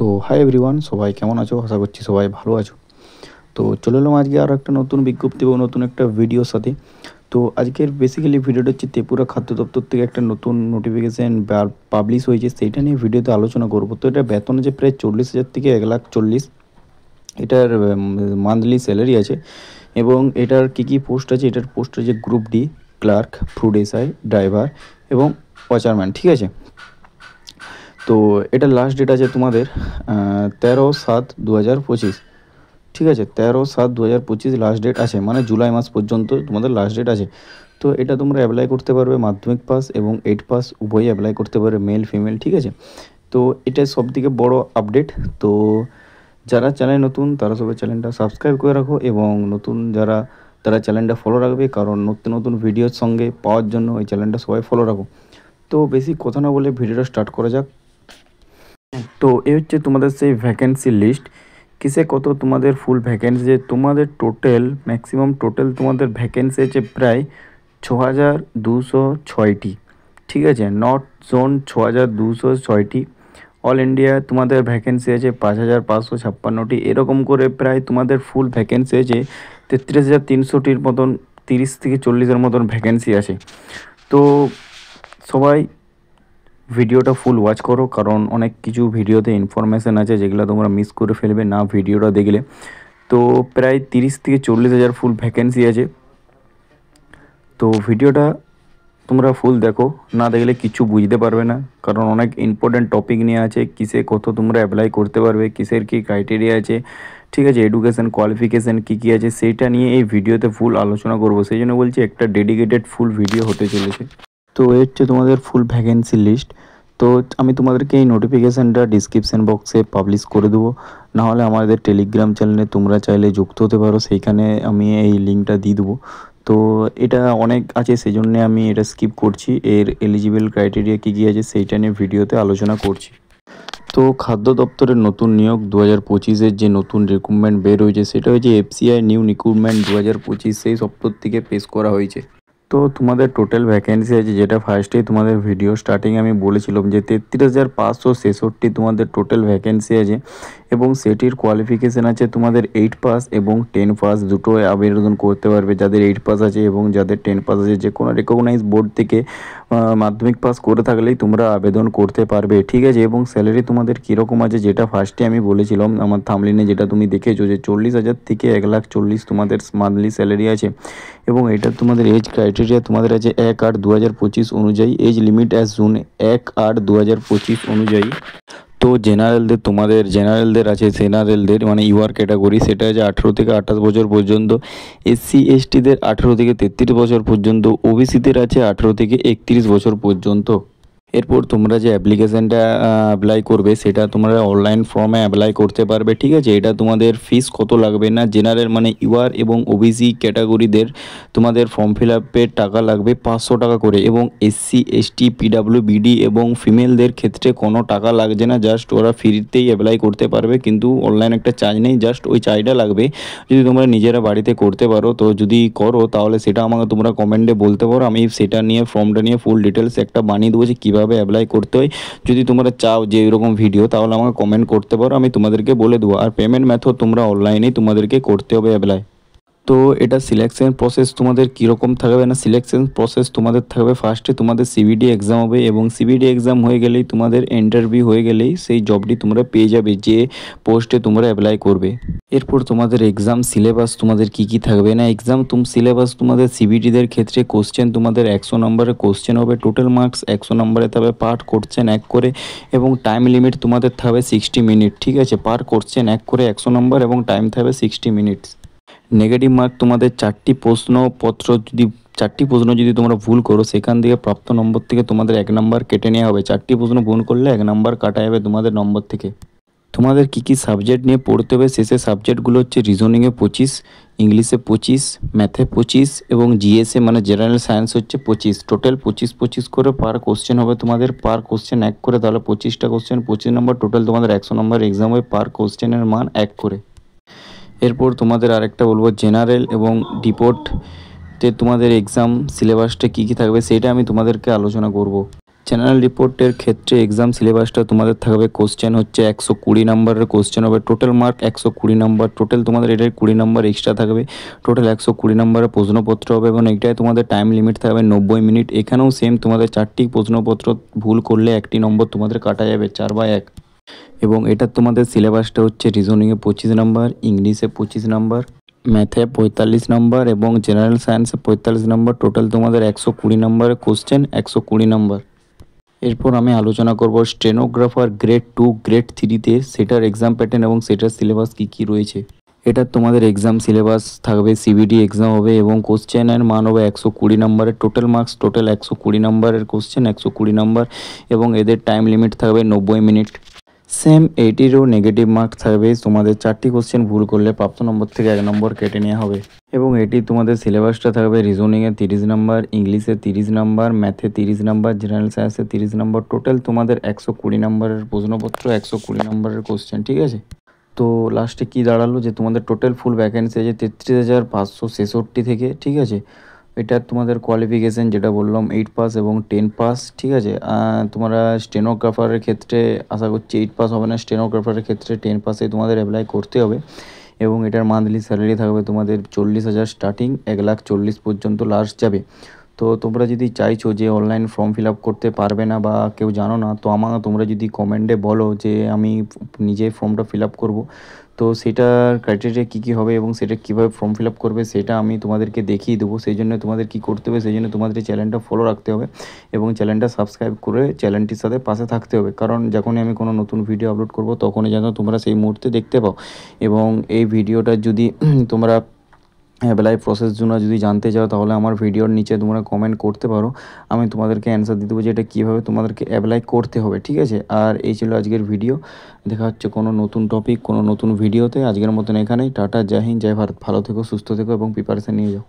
তো hi everyone, সবাই কেমন আছো? আশা করছি সবাই ভালো আছো। তো চলে এলাম আজকে আরও একটা নতুন বিজ্ঞপ্তি এবং নতুন একটা ভিডিওর সাথে। তো আজকের বেসিক্যালি ভিডিওটা হচ্ছে ত্রিপুরা খাদ্য দপ্তর থেকে একটা নতুন নোটিফিকেশান পাবলিশ হয়েছে, সেইটা নিয়ে ভিডিওতে আলোচনা করব। তো এটা বেতন আছে প্রায় 40,000 থেকে 1,40,000। এটার মান্থলি স্যালারি আছে এবং এটার কী পোস্ট আছে। এটার পোস্ট আছে group D, clerk, food SI, driver এবং ওয়াচারম্যান। ঠিক আছে, তো এটা লাস্ট ডেট আছে তোমাদের 13/7/2025। ঠিক আছে, 13/7/2025 লাস্ট ডেট আছে, মানে জুলাই মাস পর্যন্ত তোমাদের লাস্ট ডেট আছে। তো এটা তোমরা অ্যাপ্লাই করতে পারবে মাধ্যমিক পাস এবং 8 পাস উভয়ই অ্যাপ্লাই করতে পারবে, মেল ফিমেল। ঠিক আছে, তো এটা সবথেকে বড় আপডেট। তো যারা চ্যানেল নতুন তারা সবাই চ্যানেলটা সাবস্ক্রাইব করে রাখো এবং নতুন তারা চ্যানেলটা ফলো রাখবে, কারণ নতুন নতুন ভিডিওর সঙ্গে পাওয়ার জন্য এই চ্যানেলটা সবাই ফলো রাখো। তো বেশি কথা না বলে ভিডিওটা স্টার্ট করা যাক। তো এই হচ্ছে তোমাদের সেই ভ্যাকেন্সি লিস্ট, কিসে কত তোমাদের ফুল ভ্যাকেন্সি। তোমাদের ম্যাক্সিমাম তোমাদের ভ্যাকেন্সি আছে প্রায় 6,206টি। ঠিক আছে, নর্থ জোন 6,206টি, অল ইন্ডিয়া তোমাদের ভ্যাকেন্সি আছে 5,556টি। এরকম করে প্রায় তোমাদের ফুল ভ্যাকেন্সি আছে 33,300টির মতন, 30 থেকে 40-এর মতন ভ্যাকেন্সি আছে। তো সবাই ভিডিওটা ফুল ওয়াচ করো, কারণ অনেক কিছু ভিডিওতে ইনফরমেশান আছে যেগুলো তোমরা মিস করে ফেলবে না ভিডিওটা দেখলে। তো প্রায় 30 থেকে 40,000 ফুল ভ্যাকেন্সি আছে। তো ভিডিওটা তোমরা ফুল দেখো, না দেখলে কিছু বুঝতে পারবে না, কারণ অনেক ইম্পর্ট্যান্ট টপিক নিয়ে আছে। কিসে কত তোমরা অ্যাপ্লাই করতে পারবে, কিসের কী ক্রাইটেরিয়া আছে, ঠিক আছে, এডুকেশান কোয়ালিফিকেশান কী আছে, সেইটা নিয়ে এই ভিডিওতে ফুল আলোচনা করব। সেই জন্য বলছি একটা ডেডিকেটেড ফুল ভিডিও হতে চলেছে। তো এই হচ্ছে তোমাদের ফুল ভ্যাকেন্সি লিস্ট। তো আমি তোমাদেরকে এই নোটিফিকেশানটা ডিসক্রিপশান বক্সে পাবলিশ করে দেবো, নাহলে আমাদের টেলিগ্রাম চ্যানেলে তোমরা চাইলে যুক্ত হতে পারো, সেইখানে আমি এই লিঙ্কটা দিয়ে দেবো। তো এটা অনেক আছে, সেই জন্যে আমি এটা স্কিপ করছি। এর এলিজিবল ক্রাইটেরিয়া কী কী আছে সেইটা নিয়ে ভিডিওতে আলোচনা করছি। তো খাদ্য দপ্তরের নতুন নিয়োগ 2025-এর যে নতুন রিক্রুটমেন্ট বের হয়েছে, সেটা হচ্ছে এফসিআই নিউ রিক্রুটমেন্ট 2025, সেই সপ্তাহ থেকে পেশ করা হয়েছে। তো তোমাদের টোটাল ভ্যাকেন্সি আছে, যেটা ফার্স্টেই তোমাদের ভিডিও স্টার্টিংয়ে আমি বলেছিলাম যে 33,566 তোমাদের টোটাল ভ্যাকেন্সি আছে এবং সেটির কোয়ালিফিকেশান আছে তোমাদের 8 পাস এবং 10 পাস, দুটোই আবেদন করতে পারবে। যাদের 8 পাস আছে এবং যাদের 10 পাস আছে, যে কোনো রেকগনাইজ বোর্ড থেকে মাধ্যমিক পাস করে থাকলেই তোমরা আবেদন করতে পারবে। ঠিক আছে, এবং স্যালারি তোমাদের কীরকম আছে, যেটা ফার্স্টে আমি বলেছিলাম আমার থাম্বনেইলে, যেটা তুমি দেখেছো যে 40,000 থেকে 1,40,000 তোমাদের মান্থলি স্যালারি আছে। এবং এটা তোমাদের এজ ক্রাইটেরিয়া তোমাদের আছে 1/8/2025 অনুযায়ী, এজ লিমিট অ্যাজ জুন 1/8/2025 অনুযায়ী। তো জেনারেলদের আছে, মানে ইউআর ক্যাটাগরি, সেটা আছে 18 থেকে 28 বছর পর্যন্ত, এসসি এসটিদের 18 থেকে 33 বছর পর্যন্ত, ওবিসিদের আছে 18 থেকে 31 বছর পর্যন্ত। এরপর তোমরা যে অ্যাপ্লিকেশানটা অ্যাপ্লাই করবে, সেটা তোমরা অনলাইন ফর্মে অ্যাপ্লাই করতে পারবে। ঠিক আছে, এটা তোমাদের ফিস কত লাগবে না, জেনারেল মানে ইউআর এবং ওবিসি ক্যাটাগরিদের তোমাদের ফর্ম ফিল আপের টাকা লাগবে 500 টাকা করে, এবং এসসি এসটি পিডাব্লিউবিডি এবং ফিমেলদের ক্ষেত্রে কোনো টাকা লাগছে না, জাস্ট ওরা ফ্রিতেই অ্যাপ্লাই করতে পারবে, কিন্তু অনলাইন একটা চার্জ নেই, জাস্ট ওই চার্জটা লাগবে। যদি তোমরা নিজেরা বাড়িতে করতে পারো, তো যদি করো তাহলে সেটা আমাকে তোমরা কমেন্টে বলতে পারো, আমি সেটা নিয়ে ফর্মটা নিয়ে ফুল ডিটেলস একটা বানিয়ে দেবো যে কীভাবে অ্যাপ্লাই করতে হয়। যদি তোমরা চাও যে এরকম ভিডিও, তাহলে আমাকে কমেন্ট করতে পারো, আমি তোমাদেরকে বলে দেবো। আর পেমেন্ট মেথড তোমরা অনলাইনেই তোমাদেরকে করতে হবে অ্যাপ্লাই। তো এটা সিলেকশন প্রসেস তোমাদের কীরকম থাকবে না, সিলেকশন প্রসেস তোমাদের থাকবে ফার্স্টে তোমাদের সিবিডি এক্সাম হবে, এবং সিবিডি এক্সাম হয়ে গেলেই তোমাদের ইন্টারভিউ হয়ে গেলেই সেই জবটি তোমরা পেয়ে যাবে যে পোস্টে তোমরা অ্যাপ্লাই করবে। এরপর তোমাদের এক্সাম সিলেবাস তোমাদের কী কী থাকবে না, সিলেবাস তোমাদের সিবিডিদের ক্ষেত্রে কোশ্চেন তোমাদের 100 নম্বরের কোশ্চেন হবে, টোটাল মার্কস 100 নম্বরে থাকবে, পার কোশ্চেন 1 করে, এবং টাইম লিমিট তোমাদের থাকবে 60 মিনিট। ঠিক আছে, পার কোশ্চেন 1 করে 100 নম্বর এবং টাইম থাকবে 60 মিনিটস। নেগেটিভ মার্ক তোমাদের 4টি প্রশ্ন যদি তোমরা ভুল করো, সেখান থেকে প্রাপ্ত নম্বর থেকে তোমাদের 1 নম্বর কেটে নেওয়া হবে। 4টি প্রশ্ন ভুল করলে 1 নম্বর কাটা যাবে তোমাদের নম্বর থেকে। তোমাদের কী কী সাবজেক্ট নিয়ে পড়তে হবে, শেষে সাবজেক্টগুলো হচ্ছে রিজনিংয়ে 25, ইংলিশে 25, ম্যাথে 25 এবং জিএসএ মানে জেনারেল সায়েন্স হচ্ছে 25। টোটাল 25 করে পার কোশ্চেন হবে তোমাদের, পার কোশ্চেন 1 করে, তাহলে 25টা কোশ্চেন 25 নম্বর, টোটাল তোমাদের 100 নম্বর এক্সাম হবে, পার কোশ্চেনের মান 1 করে। এরপর তোমাদের আরেকটা বলবো, জেনারেল এবং ডিপোর্টে তোমাদের এক্সাম সিলেবাসটা কী কী থাকবে, সেটা আমি তোমাদেরকে আলোচনা করব। জেনারেল রিপোর্টের ক্ষেত্রে এক্সাম সিলেবাসটা তোমাদের থাকবে, কোশ্চেন হচ্ছে 120 নম্বরের কোশ্চেন হবে, টোটাল মার্ক 120 নম্বর, টোটাল তোমাদের এটার 20 নম্বর এক্সট্রা থাকবে, টোটাল 120 নম্বরের প্রশ্নপত্র হবে এবং এটাই তোমাদের টাইম লিমিট থাকবে 90 মিনিট। এখানেও সেম তোমাদের 4টি প্রশ্নপত্র ভুল করলে 1টি নম্বর তোমাদের কাটা যাবে 4/1। এবং এটা তোমাদের সিলেবাসটা হচ্ছে রিজনিংয়ে 25 নম্বর, ইংলিশে 25 নম্বর, ম্যাথে 45 নম্বর এবং জেনারেল সায়েন্সে 45 নম্বর। টোটাল তোমাদের 120 নম্বরের কোশ্চেন, 120 নম্বর। এরপর আমি আলোচনা করব স্টেনোগ্রাফার গ্রেড 2 গ্রেড 3তে সেটার এক্সাম প্যাটার্ন এবং সেটার সিলেবাস কী কী রয়েছে। এটা তোমাদের এক্সাম সিলেবাস থাকবে, সিবিডি এক্সাম হবে এবং কোশ্চেনের মান হবে 120 নম্বরের, টোটাল মার্কস টোটাল 120 নম্বরের কোশ্চেন, 120 নম্বর এবং এদের টাইম লিমিট থাকবে 90 মিনিট। সেম এইটিরও নেগেটিভ মার্কস থাকবে, তোমাদের 4টি কোশ্চেন ভুল করলে প্রাপ্ত নম্বর থেকে 1 নম্বর কেটে নেওয়া হবে। এবং এটি তোমাদের সিলেবাসটা থাকবে রিজনিংয়ে 30 নম্বর, ইংলিশে 30 নম্বর, ম্যাথে 30 নম্বর, জেনারেল সায়েন্সে 30 নম্বর। টোটাল তোমাদের 120 নম্বরের প্রশ্নপত্র, 120 নম্বরের কোশ্চেন, ঠিক আছে। তো লাস্টে কি দাঁড়ালো যে তোমাদের টোটাল ফুল ভ্যাকেন্সি আছে 33,566 থেকে, ঠিক আছে। এটা তোমাদের কোয়ালিফিকেশান যেটা বললাম 8 পাস এবং 10 পাস, ঠিক আছে। তোমরা স্টেনোগ্রাফারের ক্ষেত্রে আশা করছি 8 পাস হবে না, স্টেনোগ্রাফারের ক্ষেত্রে 10 পাসে তোমাদের অ্যাপ্লাই করতে হবে এবং এটার মান্থলি স্যালারি থাকবে তোমাদের 40,000 স্টার্টিং, 1,40,000 পর্যন্ত লাস্ট যাবে। তো তোমরা যদি চাইছো যে অনলাইন ফর্ম ফিল আপ করতে পারবে না বা কেউ জানো না, তো তোমরা যদি কমেন্টে বলো যে আমি নিজে ফর্মটা ফিল আপ করবো, তো সেটার ক্রাইটেরিয়া কী কী হবে এবং সেটা কীভাবে ফর্ম ফিল আপ করবে সেটা আমি তোমাদেরকে দেখিয়ে দেবো। সেই জন্য তোমাদের কী করতে হবে, সেই জন্য তোমাদের এই চ্যানেলটা ফলো রাখতে হবে এবং চ্যানেলটা সাবস্ক্রাইব করে চ্যানেলটির সাথে পাশে থাকতে হবে, কারণ যখনই আমি কোনো নতুন ভিডিও আপলোড করব তখনই যেন তোমরা সেই মুহূর্তে দেখতে পাও। এবং এই ভিডিওটা যদি তোমরা অ্যাপ্লাই প্রসেস জন্য যদি জানতে চাও তাহলে আমার ভিডিওর নিচে তোমরা কমেন্ট করতে পারো, আমি তোমাদেরকে অ্যান্সার দিয়ে দেবো যে এটা কীভাবে তোমাদেরকে অ্যাপ্লাই করতে হবে, ঠিক আছে। আর এই ছিল আজকের ভিডিও, দেখা হচ্ছে কোনো নতুন টপিক কোনো নতুন ভিডিওতে। আজকের মতন এখানেই, টাটা, জয় হিন্দ, জয় ভারত। ভালো থেকো, সুস্থ থেকো এবং প্রিপারেশান নিয়ে যাও।